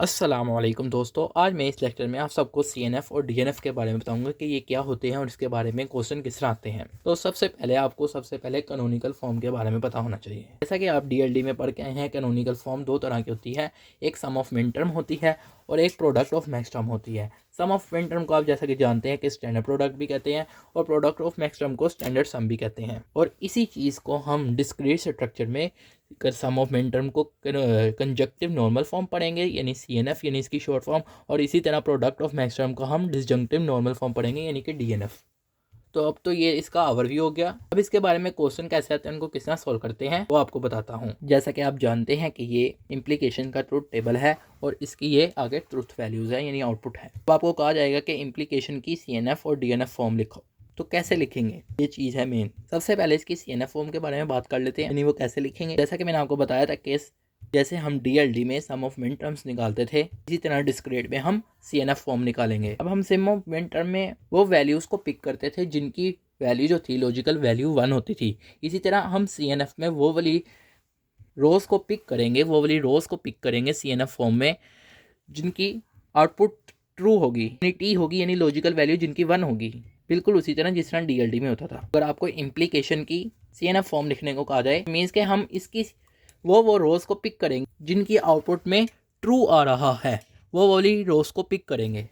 अस्सलामुअलैकुम दोस्तों, आज मैं इस लेक्चर में आप सबको सीएनएफ और डीएनएफ के बारे में बताऊंगा कि ये क्या होते हैं और इसके बारे में क्वेश्चन किस तरह आते हैं। तो सबसे पहले कैनोनिकल फॉर्म के बारे में पता होना चाहिए। जैसा कि आप डीएलडी में पढ़ के आए हैं, कैनोनिकल फॉर्म दो तरह की होती है, एक सम ऑफ मिन टर्म होती है और एक प्रोडक्ट ऑफ मैक्स टर्म होती है। सम ऑफ मिन टर्म को आप जैसा कि जानते हैं कि स्टैंडर्ड प्रोडक्ट भी कहते हैं और प्रोडक्ट ऑफ मैक्स टर्म को स्टैंडर्ड सम भी कहते हैं। और इसी चीज़ को हम डिस्क्रीट स्ट्रक्चर में सम ऑफ मिन टर्म को कंजक्टिव नॉर्मल फॉर्म पढ़ेंगे यानी सीएनएफ यानी इसकी शॉर्ट फॉर्म, और इसी तरह प्रोडक्ट ऑफ मैक्स टर्म को हम डिसजंक्टिव नॉर्मल फॉर्म पढ़ेंगे यानी कि डीएनएफ। तो अब तो ये इसका ओवरव्यू हो गया। अब इसके बारे में क्वेश्चन कैसे आते हैं, उनको किस तरह सॉल्व करते हैं वो आपको बताता हूँ। जैसा कि आप जानते हैं कि ये इम्प्लीकेशन का ट्रुथ टेबल है और इसकी ये आगे ट्रुथ वैल्यूज है यानी आउटपुट है। तो आपको कहा जाएगा कि इम्प्लीकेशन की सीएनएफ और डीएनएफ फॉर्म लिखो। तो कैसे लिखेंगे, ये चीज़ है मेन। सबसे पहले इसकी सीएनएफ फॉर्म के बारे में बात कर लेते हैं, यानी वो कैसे लिखेंगे। जैसा कि मैंने आपको बताया था केस जैसे हम डीएलडी में सम ऑफ मिन टर्म्स निकालते थे, इसी तरह डिस्क्रीट में हम सीएनएफ फॉर्म निकालेंगे। अब हम सम ऑफ मिन टर्म में वो वैल्यूज़ को पिक करते थे जिनकी वैल्यू जो थी लॉजिकल वैल्यू 1 होती थी। इसी तरह हम सीएनएफ में वो वाली रोज़ को पिक करेंगे सीएनएफ फॉर्म में जिनकी आउटपुट ट्रू होगी यानी टी होगी, यानी लॉजिकल वैल्यू जिनकी 1 होगी, बिल्कुल उसी तरह जिस तरह डीएलडी में होता था। अगर आपको इम्प्लीकेशन की सीएनएफ फॉर्म लिखने को कहा जाए, मीन्स के हम इसकी वो रोज़ को पिक करेंगे जिनकी आउटपुट में ट्रू आ रहा है, वो वाली रोज़ को पिक करेंगे।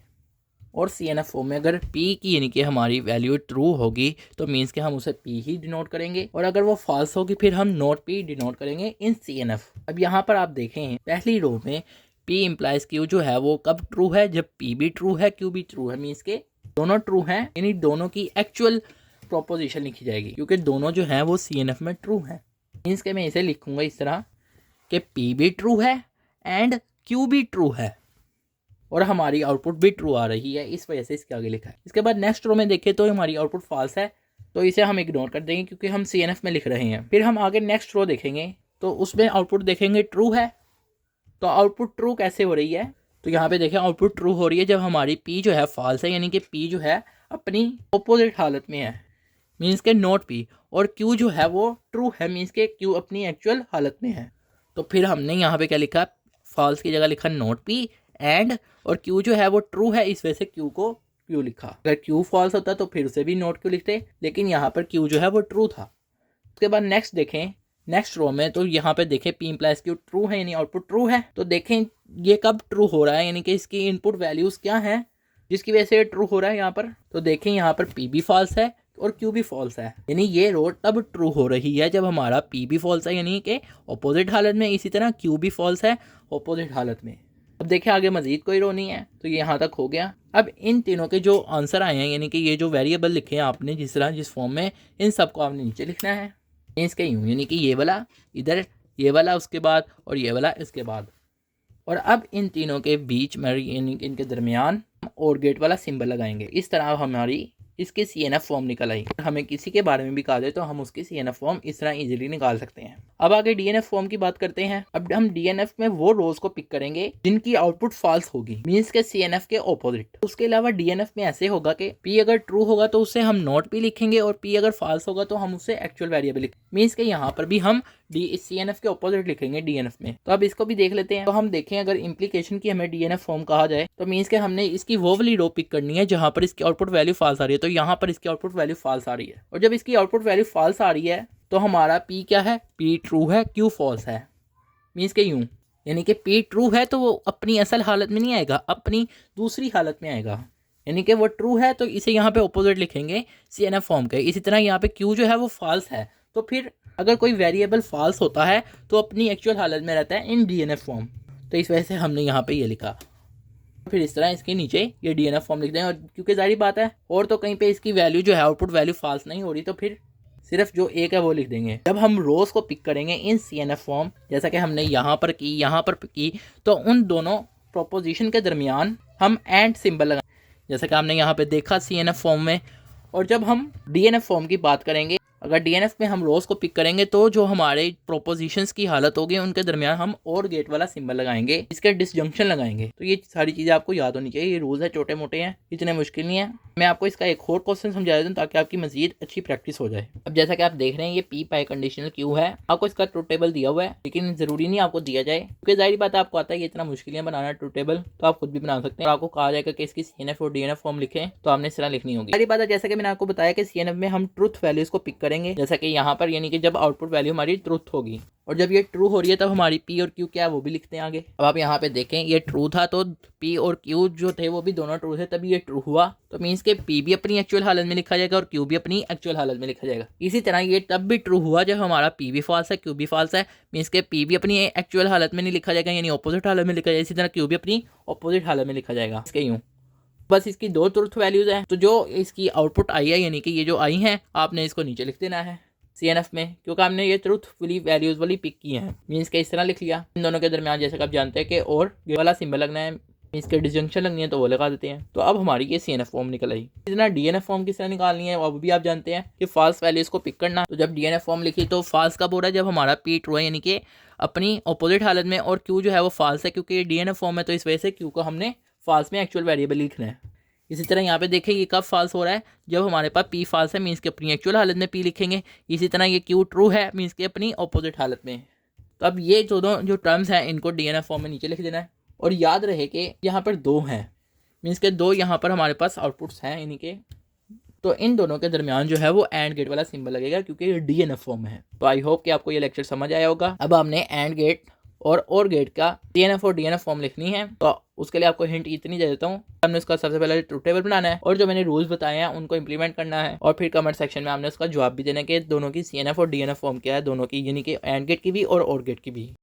और सीएनएफ फॉर्म में अगर पी की यानी कि हमारी वैल्यू ट्रू होगी तो मीन्स के हम उसे पी ही डिनोट करेंगे, और अगर वो फॉल्स होगी फिर हम नॉट पी डिनोट करेंगे इन सीएनएफ। अब यहाँ पर आप देखें पहली रो में पी इम्प्लाइज क्यू जो है वो कब ट्रू है, जब पी भी ट्रू है क्यू भी ट्रू है, मीन्स के दोनों ट्रू हैं, यानी दोनों की एक्चुअल प्रोपोजिशन लिखी जाएगी क्योंकि दोनों जो हैं वो सीएनएफ में ट्रू हैं। मीन्स के मैं इसे लिखूंगा इस तरह कि पी भी ट्रू है एंड क्यू भी ट्रू है और हमारी आउटपुट भी ट्रू आ रही है, इस वजह से इसके आगे लिखा है। इसके बाद नेक्स्ट रो में देखें तो हमारी आउटपुट फॉल्स है, तो इसे हम इग्नोर कर देंगे क्योंकि हम सीएनएफ में लिख रहे हैं। फिर हम आगे नेक्स्ट रो देखेंगे तो उसमें आउटपुट देखेंगे ट्रू है। तो आउटपुट ट्रू कैसे हो रही है, तो यहाँ पे देखें आउटपुट ट्रू हो रही है जब हमारी पी जो है फॉल्स है, यानी कि पी जो है अपनी ऑपोजिट हालत में है, मीन्स के नॉट पी, और क्यू जो है वो ट्रू है, मीन्स के क्यू अपनी एक्चुअल हालत में है। तो फिर हमने यहाँ पे क्या लिखा, फॉल्स की जगह लिखा नॉट पी एंड, और क्यू जो है वो ट्रू है इस वजह से क्यू को क्यू लिखा। अगर क्यू फॉल्स होता तो फिर उसे भी नॉट क्यू लिखते, लेकिन यहाँ पर क्यू जो है वो ट्रू था। उसके बाद नेक्स्ट देखें नेक्स्ट रो में, तो यहाँ पे देखें पी इम्प्लाइज क्यू ट्रू है यानी आउटपुट ट्रू है। तो देखें ये कब ट्रू हो रहा है, यानी कि इसकी इनपुट वैल्यूज क्या है जिसकी वजह से ट्रू हो रहा है यहाँ पर। तो देखें यहाँ पर पी भी फॉल्स है और क्यू भी फॉल्स है, यानी ये रो तब ट्रू हो रही है जब हमारा पी भी फॉल्स है यानी कि ऑपोजिट हालत में, इसी तरह क्यू भी फॉल्स है ऑपोजिट हालत में। अब देखें आगे मजीद कोई रो नहीं है, तो ये यहाँ तक हो गया। अब इन तीनों के जो आंसर आए हैं यानी कि ये जो वेरिएबल लिखे हैं आपने जिस तरह जिस फॉर्म में, इन सबको आपने नीचे लिखना है इसके यूँ, यानी कि ये वाला इधर, ये वाला उसके बाद और ये वाला इसके बाद। और अब इन तीनों के बीच में यानी कि इनके दरमियान और गेट वाला सिंबल लगाएंगे। इस तरह हमारी इसकी सीएनएफ फॉर्म निकल आई। हमें किसी के बारे में भी कहा जाए तो हम उसकी सीएनएफ फॉर्म इस तरह इजीली निकाल सकते हैं। अब आगे डीएनएफ फॉर्म की बात करते हैं। अब हम डीएनएफ में वो रोज को पिक करेंगे जिनकी आउटपुट फॉल्स होगी, मीन्स के सीएनएफ के ऑपोजिट। उसके अलावा डीएनएफ में ऐसे होगा कि पी अगर ट्रू होगा तो उसे हम नॉट पी लिखेंगे और पी अगर फॉल्स होगा तो हम उसे एक्चुअल वेरिएबल लिखेंगे, मीन्स के यहाँ पर भी हम सीएनएफ के ऑपोजिट लिखेंगे डीएनएफ में। तो अब इसको भी देख लेते हैं। तो हम देखें अगर इम्प्लीकेशन की हमें डीएनएफ फॉर्म कहा जाए तो मीन्स के हमने इसकी वो वाली रो पिक करनी है जहाँ पर इसकी आउटपुट वैल्यू फॉल्स आ रही है। तो यहाँ पर इसकी आउटपुट वैल्यू फॉल्स आ रही है, और जब इसकी आउटपुट वैल्यू फॉल्स आ रही है तो हमारा पी क्या है, पी ट्रू है क्यू फॉल्स है, मीन्स के यूं, यानी कि पी ट्रू है तो वो अपनी असल हालत में नहीं आएगा, अपनी दूसरी हालत में आएगा, यानी कि वो ट्रू है तो इसे यहाँ पे ऑपोजिट लिखेंगे सीएनएफ फॉर्म के। इसी तरह यहाँ पे क्यू जो है वो फॉल्स है, तो फिर अगर कोई वेरिएबल फॉल्स होता है तो अपनी एक्चुअल हालत में रहता है इन डीएनएफ फॉर्म। तो इस वजह से हमने यहाँ पे ये लिखा। फिर इस तरह इसके नीचे ये डीएनएफ फॉर्म लिख दें, और क्योंकि जारी बात है और तो कहीं पे इसकी वैल्यू जो है आउटपुट वैल्यू फॉल्स नहीं हो रही तो फिर सिर्फ जो एक है वो लिख देंगे। जब हम रोज को पिक करेंगे इन सीएनएफ फॉर्म जैसा कि हमने यहाँ पर की तो उन दोनों प्रोपोजिशन के दरमियान हम एंड सिंबल लगाएंगे जैसा कि हमने यहाँ पे देखा सीएनएफ फॉर्म में। और जब हम डीएनएफ फॉर्म की बात करेंगे अगर डीएनएफ में हम रोज को पिक करेंगे तो जो हमारे प्रोपोजिशंस की हालत होगी उनके दरमियान हम और गेट वाला सिंबल लगाएंगे, इसके डिसजंक्शन लगाएंगे। तो ये सारी चीज़ें आपको याद होनी चाहिए। ये रूल्स है, छोटे मोटे हैं, इतने मुश्किल नहीं है। मैं आपको इसका एक और क्वेश्चन समझा देता हूँ ताकि आपकी मजीद अच्छी प्रैक्टिस हो जाए। अब जैसा कि आप देख रहे हैं ये पी पाई कंडीशनल क्यू है, आपको इसका ट्रूथ टेबल दिया हुआ है, लेकिन जरूरी नहीं आपको दिया जाए क्योंकि जाहिर बात है आपको आता है ये इतना मुश्किल है बनाना ट्रूथ टेबल, तो आप खुद भी बना सकते हैं। आपको कहा जाएगा कि इसकी सीएनएफ और डीएनएफ फॉर्म लिखें तो आपने इस तरह लिखनी होगी। सारी बात है जैसा कि मैंने आपको बताया कि सीएनएफ में हम ट्रूथ वैल्यूज को पिक करेंगे, जैसा कि यहाँ पर, यानी कि जब आउटपुट वैल्यू हमारी ट्रूथ होगी और जब ये ट्रू हो रही है तब हमारी पी और क्यू क्या है वो भी लिखते हैं आगे। अब आप यहाँ पे देखें ये ट्रू था तो पी और क्यू जो थे वो भी दोनों ट्रू थे, तभी ये ट्रू हुआ। तो मीन्स के पी भी अपनी एक्चुअल हालत में लिखा जाएगा और क्यू भी अपनी एक्चुअल हालत में लिखा जाएगा। इसी तरह ये तब भी ट्रू हुआ जब हमारा पी भी फॉल्स है क्यू भी फॉल्स है, मीन्स के पी भी अपनी एक्चुअल हालत में नहीं लिखा जाएगा, यानी ऑपोजिट हालत में लिखा जाएगा। इसी तरह क्यू भी अपनी ऑपोजिट हालत में लिखा जाएगा। इसके यूँ बस इसकी दो ट्रूथ वैल्यूज हैं, तो जो इसकी आउटपुट आई है यानी कि ये जो आई हैं आपने इसको नीचे लिख देना है सीएनएफ में, क्योंकि हमने ये ट्रूथफुली वैल्यूज वाली पिक की हैं। मीन्स के इस तरह लिख लिया। इन दोनों के दरमियान जैसे कि आप जानते हैं कि और ये वाला सिंबल लगना है, मीन्स के डिसजंक्शन लगनी है तो वो लगा देते हैं। तो अब हमारी ये सीएनएफ फॉर्म निकल आई। इतना डीएनएफ फॉर्म किस तरह निकालनी है अब भी आप जानते हैं कि फॉल्स वैल्यूज को पिक करना। तो जब डीएनएफ फॉर्म लिखी तो फॉल्स कब हो रहा है, जब हमारा पी ट्रू है यानी कि अपनी अपोजिट हालत में, और क्यू जो है वो फॉल्स है क्योंकि डीएनएफ फॉर्म है, तो इस वजह से क्यू को हमने फॉल्स में एक्चुअल वेरिएबल लिखना है। इसी तरह यहाँ पे देखें ये कब फॉल्स हो रहा है, जब हमारे पास पी फॉल्स है, मीन्स के अपनी एक्चुअल हालत में पी लिखेंगे। इसी तरह ये क्यू ट्रू है, मीन्स के अपनी ऑपोजिट हालत में। तो अब ये दोनों जो टर्म्स हैं इनको डीएनएफ फॉर्म में नीचे लिख देना है। और याद रहे कि यहाँ पर दो हैं, मीन्स के दो यहाँ पर हमारे पास आउटपुट्स हैं यानी कि, तो इन दोनों के दरमियान जो है वो एंड गेट वाला सिंबल लगेगा क्योंकि ये डीएनएफ फॉर्म है। तो आई होप कि आपको ये लेक्चर समझ आया होगा। अब हमने एंड गेट और गेट का सीएनएफ और डीएनएफ फॉर्म लिखनी है, तो उसके लिए आपको हिंट इतनी दे देता हूँ। हमने उसका सबसे पहले ट्रूथ टेबल बनाना है और जो मैंने रूल्स बताए हैं उनको इंप्लीमेंट करना है, और फिर कमेंट सेक्शन में हमने उसका जवाब भी देना है कि दोनों की सीएनएफ और डीएनएफ फॉर्म क्या है, दोनों की, यानी कि एंड गेट की भी और गेट की भी।